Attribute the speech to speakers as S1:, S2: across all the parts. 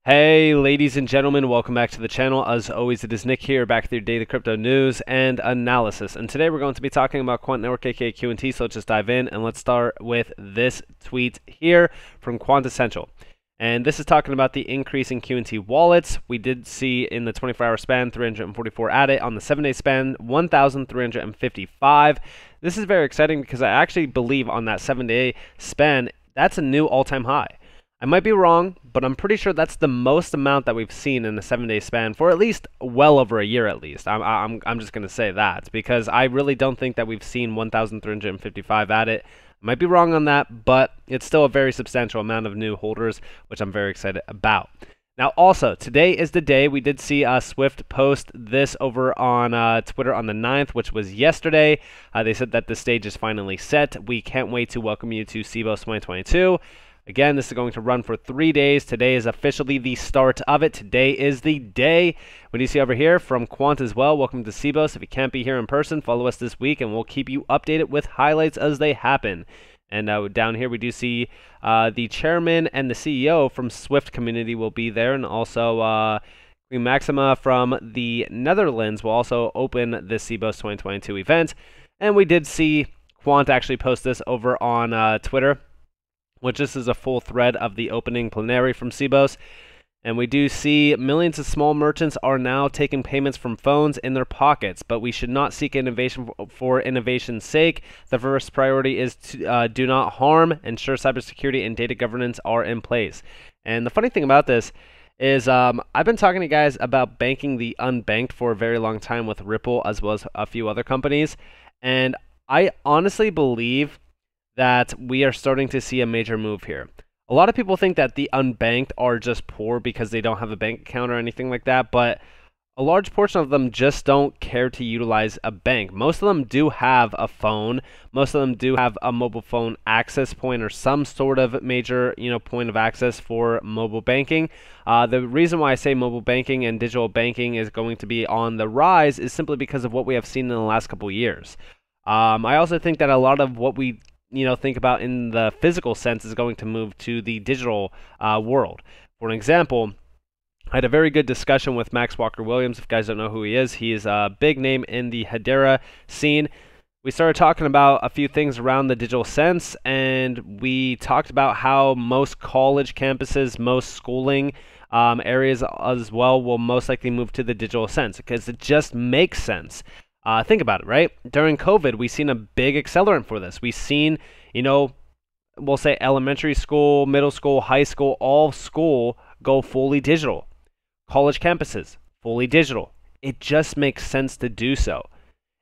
S1: Hey ladies and gentlemen, welcome back to the channel. As always, it is Nick here, back with your daily crypto news and analysis. And today we're going to be talking about Quant Network, aka Q&T, so let's just dive in and let's start with this tweet here from Quant Essential. And this is talking about the increase in Q&T wallets. We did see in the 24-hour span 344 added, on the 7-day span 1,355. This is very exciting because I actually believe on that 7-day span that's a new all-time high. I might be wrong, but I'm pretty sure that's the most amount that we've seen in a 7-day span for at least well over a year at least. I'm just going to say that because I really don't think that we've seen 1,355 at it. I might be wrong on that, but it's still a very substantial amount of new holders, which I'm very excited about. Now, also, today is the day. We did see Swift post this over on Twitter on the 9th, which was yesterday. They said that the stage is finally set. We can't wait to welcome you to Sibos 2022. Again, this is going to run for 3 days. Today is officially the start of it. Today is the day. What do you see over here from Quant as well? Welcome to Sibos. If you can't be here in person, follow us this week, and we'll keep you updated with highlights as they happen. And down here, we do see the chairman and the CEO from Swift community will be there, and also Queen Maxima from the Netherlands will also open this Sibos 2022 event. And we did see Quant actually post this over on Twitter, which this is a full thread of the opening plenary from Sibos. And we do see millions of small merchants are now taking payments from phones in their pockets, but we should not seek innovation for innovation's sake. The first priority is to do not harm, ensure cybersecurity and data governance are in place. And the funny thing about this is I've been talking to guys about banking the unbanked for a very long time with Ripple as well as a few other companies. And I honestly believe that we are starting to see a major move here. A lot of people think that the unbanked are just poor because they don't have a bank account or anything like that, but a large portion of them just don't care to utilize a bank. Most of them do have a phone. Most of them do have a mobile phone access point or some sort of major, point of access for mobile banking. The reason why I say mobile banking and digital banking is going to be on the rise is simply because of what we have seen in the last couple of years. I also think that a lot of what we think about in the physical sense is going to move to the digital world. For an example, I had a very good discussion with Max Walker-Williams. If you guys don't know who he is a big name in the Hedera scene. We started talking about a few things around the digital sense, and we talked about how most college campuses, most schooling areas as well will most likely move to the digital sense because it just makes sense. Think about it, right? During COVID, we've seen a big accelerant for this. We've seen, we'll say elementary school, middle school, high school, all school go fully digital. College campuses, fully digital. It just makes sense to do so.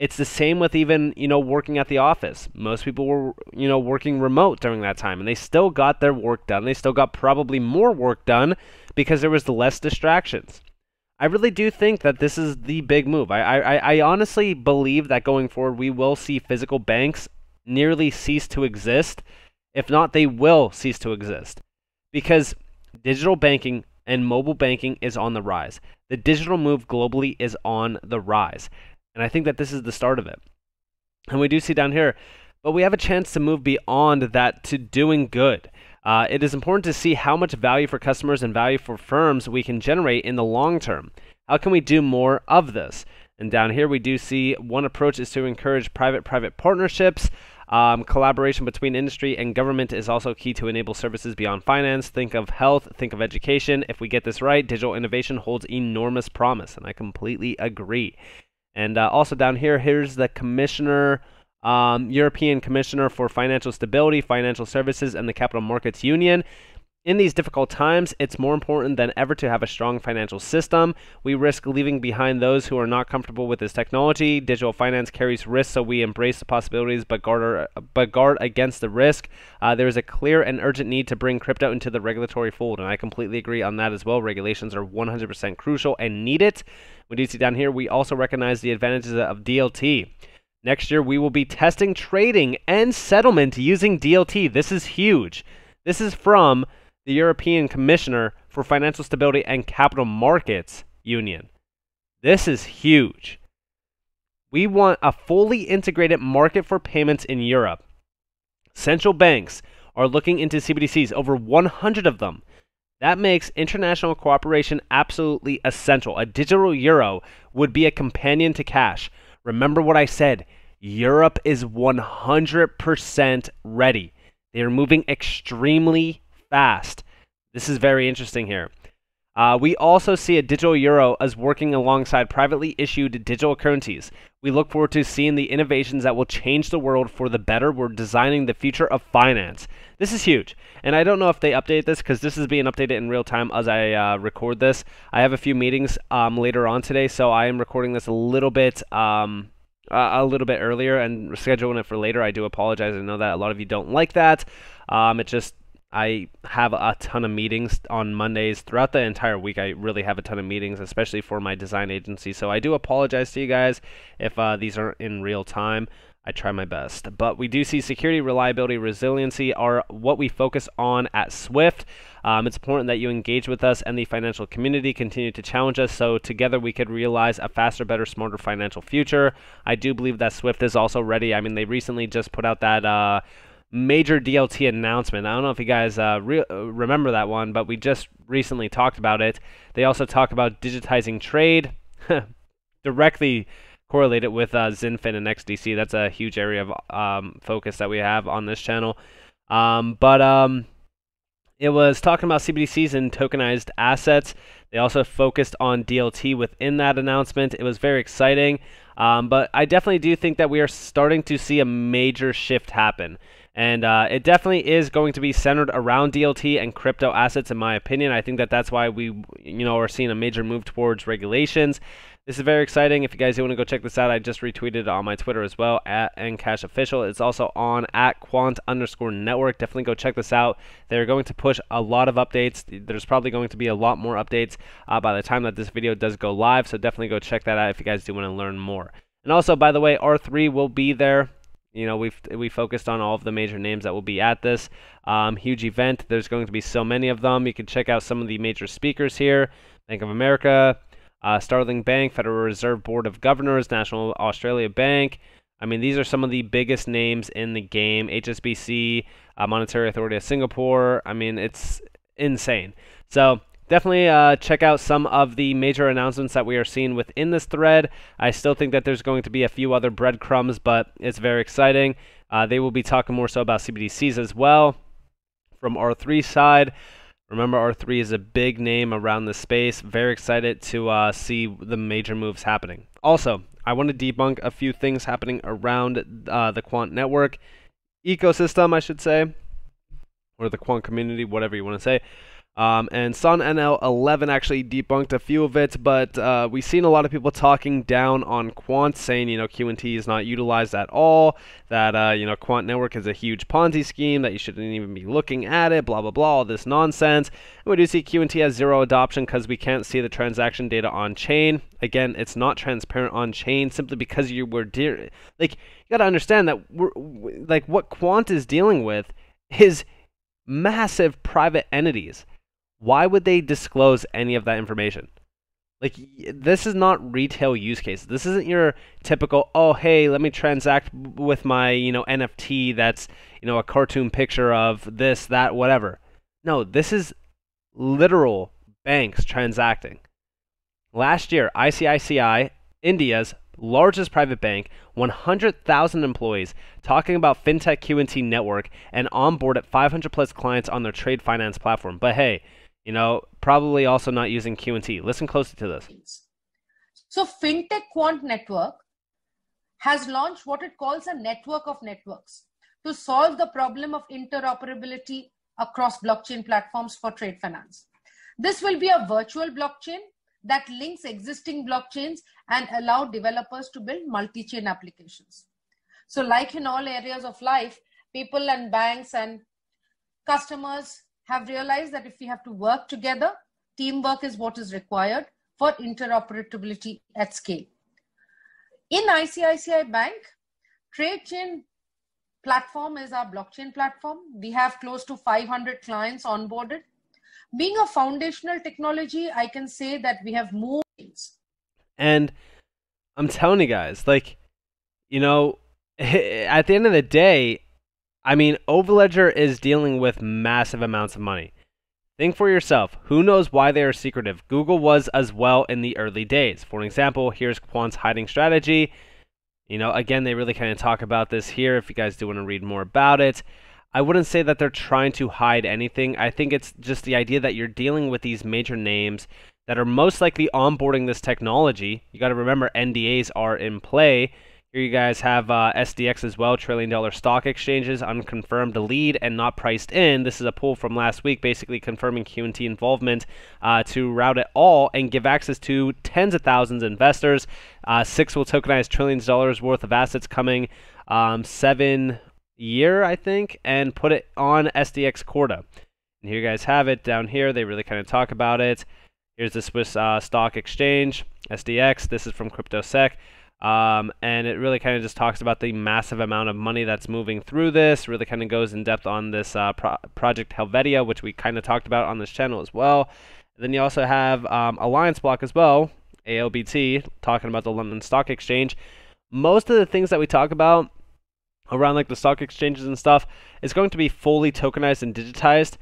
S1: It's the same with even, working at the office. Most people were, working remote during that time, and they still got their work done. They still got probably more work done because there was less distractions. I really do think that this is the big move. I honestly believe that going forward, we will see physical banks nearly cease to exist. If not, they will cease to exist because digital banking and mobile banking is on the rise. The digital move globally is on the rise. And I think that this is the start of it. And we do see down here, but we have a chance to move beyond that to doing good. It is important to see how much value for customers and value for firms we can generate in the long term. How can we do more of this? And down here we do see one approach is to encourage private-private partnerships. Collaboration between industry and government is also key to enable services beyond finance. Think of health, think of education. If we get this right, digital innovation holds enormous promise, and I completely agree. And also down here, here's the commissioner, European Commissioner for Financial Stability, Financial Services, and the Capital Markets Union. In these difficult times, it's more important than ever to have a strong financial system. We risk leaving behind those who are not comfortable with this technology. Digital finance carries risks, so we embrace the possibilities but guard against the risk. There is a clear and urgent need to bring crypto into the regulatory fold, and I completely agree on that as well. Regulations are 100% crucial and needed. We do see down here, we also recognize the advantages of DLT. Next year, we will be testing trading and settlement using DLT. This is huge. This is from the European Commissioner for Financial Stability and Capital Markets Union. This is huge. We want a fully integrated market for payments in Europe. Central banks are looking into CBDCs, over 100 of them. That makes international cooperation absolutely essential. A digital euro would be a companion to cash. Remember what I said. Europe is 100% ready. They are moving extremely fast. This is very interesting here. We also see a digital euro as working alongside privately issued digital currencies. We look forward to seeing the innovations that will change the world for the better. We're designing the future of finance. This is huge. And I don't know if they update this because this is being updated in real time as I record this. I have a few meetings later on today, so I am recording this a little bit earlier and scheduling it for later. I do apologize. I know that a lot of you don't like that. I have a ton of meetings on Mondays throughout the entire week. I really have a ton of meetings, especially for my design agency. So I do apologize to you guys if these aren't in real time. I try my best. But we do see security, reliability, resiliency are what we focus on at Swift. It's important that you engage with us and the financial community, continue to challenge us so together we could realize a faster, better, smarter financial future. I do believe that Swift is also ready. I mean, they recently just put out that major DLT announcement. I don't know if you guys remember that one, but we just recently talked about it. They also talk about digitizing trade, directly correlated with XinFin and XDC. That's a huge area of focus that we have on this channel. It was talking about CBDCs and tokenized assets. They also focused on DLT within that announcement. It was very exciting, but I definitely do think that we are starting to see a major shift happen. And it definitely is going to be centered around DLT and crypto assets, in my opinion. I think that that's why we, are seeing a major move towards regulations. This is very exciting. If you guys do want to go check this out, I just retweeted it on my Twitter as well, at @NCashOfficial. It's also on at Quant_network. Definitely go check this out. They're going to push a lot of updates. There's probably going to be a lot more updates by the time that this video does go live, so definitely go check that out if you guys do want to learn more. And also, by the way, R3 will be there. We focused on all of the major names that will be at this huge event. There's going to be so many of them. You can check out some of the major speakers here. Bank of America, Starling Bank, Federal Reserve Board of Governors, National Australia Bank. I mean, these are some of the biggest names in the game. HSBC, Monetary Authority of Singapore. I mean, it's insane. So definitely check out some of the major announcements that we are seeing within this thread. I still think that there's going to be a few other breadcrumbs, but it's very exciting. They will be talking more so about CBDCs as well from R3 side. Remember, R3 is a big name around the space. Very excited to see the major moves happening. Also, I want to debunk a few things happening around the Quant network ecosystem, I should say, or the Quant community, whatever you want to say. And SunNL11 actually debunked a few of it, but we've seen a lot of people talking down on Quant, saying, QNT is not utilized at all, that, Quant Network is a huge Ponzi scheme, that you shouldn't even be looking at it, blah, blah, blah, all this nonsense. And we do see QNT has zero adoption because we can't see the transaction data on chain. Again, it's not transparent on chain simply because you got to understand that what Quant is dealing with is massive private entities. Why would they disclose any of that information? This is not retail use cases. This isn't your typical, oh, hey, let me transact with my, NFT that's, a cartoon picture of this, that, whatever. No, this is literal banks transacting. Last year, ICICI, India's largest private bank, 100,000 employees, talking about FinTech QNT network and onboarded 500 plus clients on their trade finance platform. But hey, probably also not using QNT. Listen closely to this.
S2: So FinTech Quant Network has launched what it calls a network of networks to solve the problem of interoperability across blockchain platforms for trade finance. This will be a virtual blockchain that links existing blockchains and allow developers to build multi-chain applications. So like in all areas of life, people and banks and customers have realized that if we have to work together, teamwork is what is required for interoperability at scale. In ICICI Bank, Trade Chain platform is our blockchain platform. We have close to 500 clients onboarded. Being a foundational technology, I can say that we have moved.
S1: And I'm telling you guys, at the end of the day, I mean, Overledger is dealing with massive amounts of money. Think for yourself. Who knows why they are secretive? Google was as well in the early days. For example, here's Quant's hiding strategy. Again, they really kind of talk about this here if you guys do want to read more about it. I wouldn't say that they're trying to hide anything. I think it's just the idea that you're dealing with these major names that are most likely onboarding this technology. You got to remember NDAs are in play. Here you guys have SDX as well, trillion-dollar stock exchanges, unconfirmed lead and not priced in. This is a poll from last week, basically confirming QT involvement to route it all and give access to tens of thousands of investors. Six will tokenize trillions of dollars worth of assets coming 7 year, I think, and put it on SDX Corda. And here you guys have it down here. They really kind of talk about it. Here's the Swiss stock exchange, SDX. This is from CryptoSec. And it really kind of just talks about the massive amount of money that's moving through this, really kind of goes in depth on this Project Helvetia, which we kind of talked about on this channel as well. And then you also have Alliance Block as well, ALBT, talking about the London Stock Exchange. Most of the things that we talk about around like the stock exchanges and stuff is going to be fully tokenized and digitized.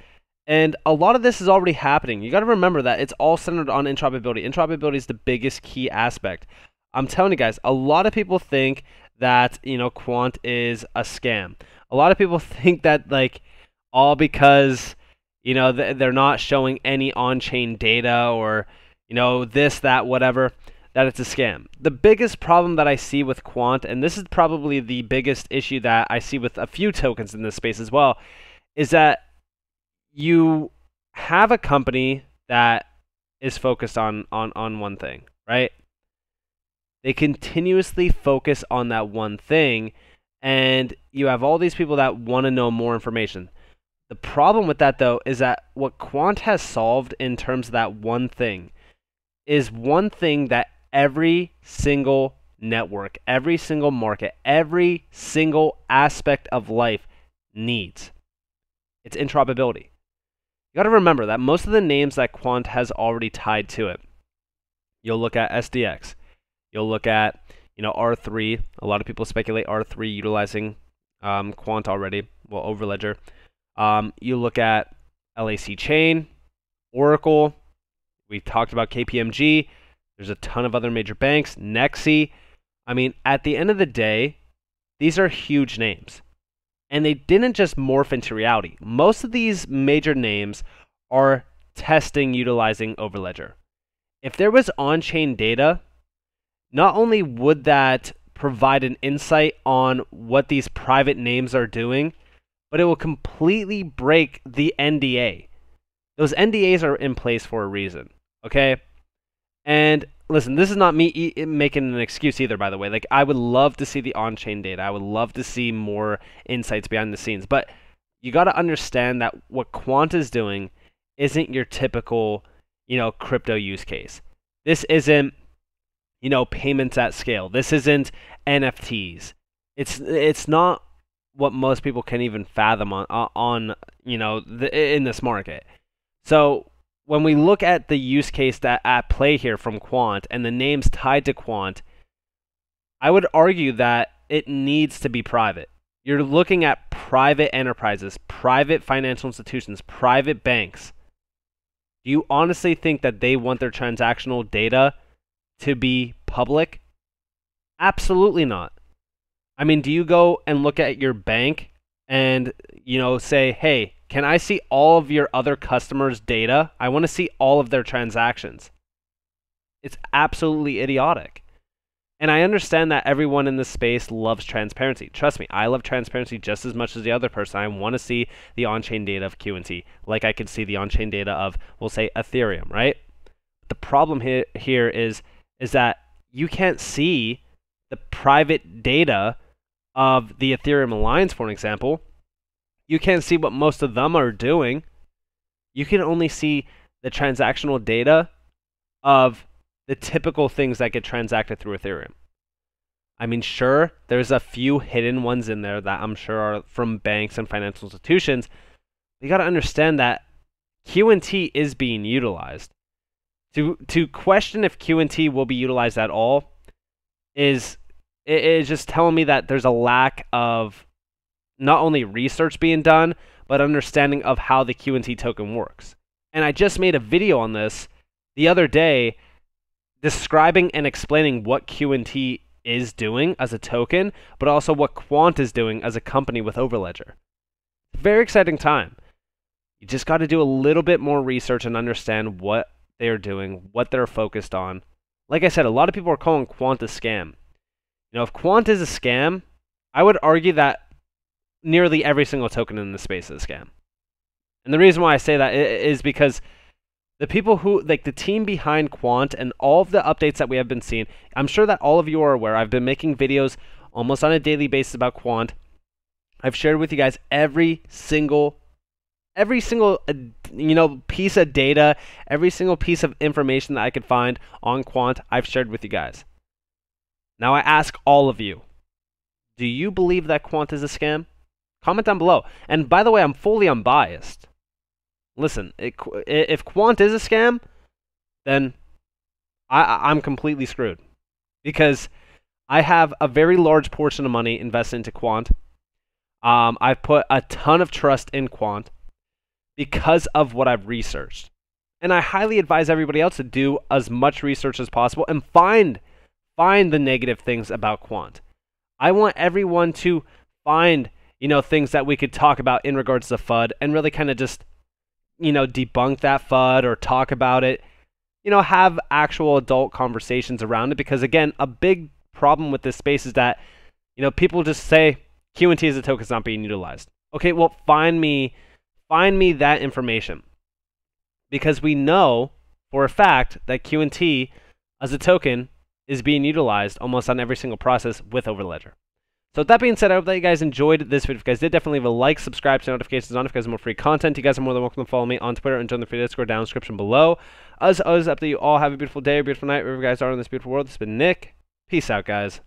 S1: And a lot of this is already happening. You got to remember that it's all centered on interoperability. Interoperability is the biggest key aspect. I'm telling you guys, a lot of people think that, Quant is a scam. A lot of people think that, like, all because, they're not showing any on-chain data or, this, that, whatever, that it's a scam. The biggest problem that I see with Quant, and this is probably the biggest issue that I see with a few tokens in this space as well, is that you have a company that is focused on one thing, right? They continuously focus on that one thing, and you have all these people that want to know more information. The problem with that, though, is that what Quant has solved in terms of that one thing is one thing that every single network, every single market, every single aspect of life needs. It's interoperability. You got to remember that most of the names that Quant has already tied to it. You'll look at SDX. You'll look at, R3. A lot of people speculate R3 utilizing Quant already, well, Overledger. You look at LAC Chain, Oracle. We talked about KPMG. There's a ton of other major banks, MEXC. I mean, at the end of the day, these are huge names. And they didn't just morph into reality. Most of these major names are testing utilizing Overledger. If there was on-chain data, not only would that provide an insight on what these private names are doing, but it will completely break the NDA. Those NDAs are in place for a reason, okay? And listen, this is not me making an excuse either, by the way. Like, I would love to see the on-chain data. I would love to see more insights behind the scenes. But you got to understand that what Quant is doing isn't your typical, crypto use case. This isn't, payments at scale. This isn't NFTs. It's not what most people can even fathom on in this market. So when we look at the use case that at play here from Quant and the names tied to Quant, I would argue that it needs to be private. You're looking at private enterprises, private financial institutions, private banks. Do you honestly think that they want their transactional data to be public? Absolutely not. I mean, do you go and look at your bank and, say, hey, can I see all of your other customers' data? I want to see all of their transactions. It's absolutely idiotic. And I understand that everyone in this space loves transparency. Trust me, I love transparency just as much as the other person. I want to see the on-chain data of QT, like I could see the on-chain data of, we'll say, Ethereum, right? The problem here is that you can't see the private data of the Ethereum Alliance, for example. You can't see what most of them are doing. You can only see the transactional data of the typical things that get transacted through Ethereum. I mean, sure, there's a few hidden ones in there that I'm sure are from banks and financial institutions. You got to understand that QT is being utilized. To question if QT will be utilized at all is just telling me that there's a lack of not only research being done, but understanding of how the QT token works. And I just made a video on this the other day describing and explaining what QNT is doing as a token, but also what Quant is doing as a company with Overledger. Very exciting time. You just got to do a little bit more research and understand what they're doing, what they're focused on. Like I said, a lot of people are calling Quant a scam. You know, if Quant is a scam, I would argue that nearly every single token in the space is a scam. And the reason why I say that is because the people who, like the team behind Quant and all of the updates that we have been seeing, I'm sure that all of you are aware, I've been making videos almost on a daily basis about Quant. I've shared with you guys every single piece of data, every single piece of information that I could find on Quant, I've shared with you guys. Now I ask all of you, do you believe that Quant is a scam? Comment down below. And by the way, I'm fully unbiased. Listen, if Quant is a scam, then I'm completely screwed. Because I have a very large portion of money invested into Quant. I've put a ton of trust in Quant because of what I've researched. And I highly advise everybody else to do as much research as possible and find the negative things about Quant. I want everyone to find, things that we could talk about in regards to FUD and really kind of just, debunk that FUD or talk about it, have actual adult conversations around it. Because again, a big problem with this space is that, people just say QNT as a token is not being utilized. Okay, well, find me that information. Because we know for a fact that QNT as a token is being utilized almost on every single process with Overledger. So with that being said, I hope that you guys enjoyed this video. If you guys did, definitely leave a like, subscribe, turn notifications on if you guys want more free content. You guys are more than welcome to follow me on Twitter and join the free Discord down in the description below. As always, up to you all. Have a beautiful day or beautiful night, wherever you guys are in this beautiful world. This has been Nick. Peace out, guys.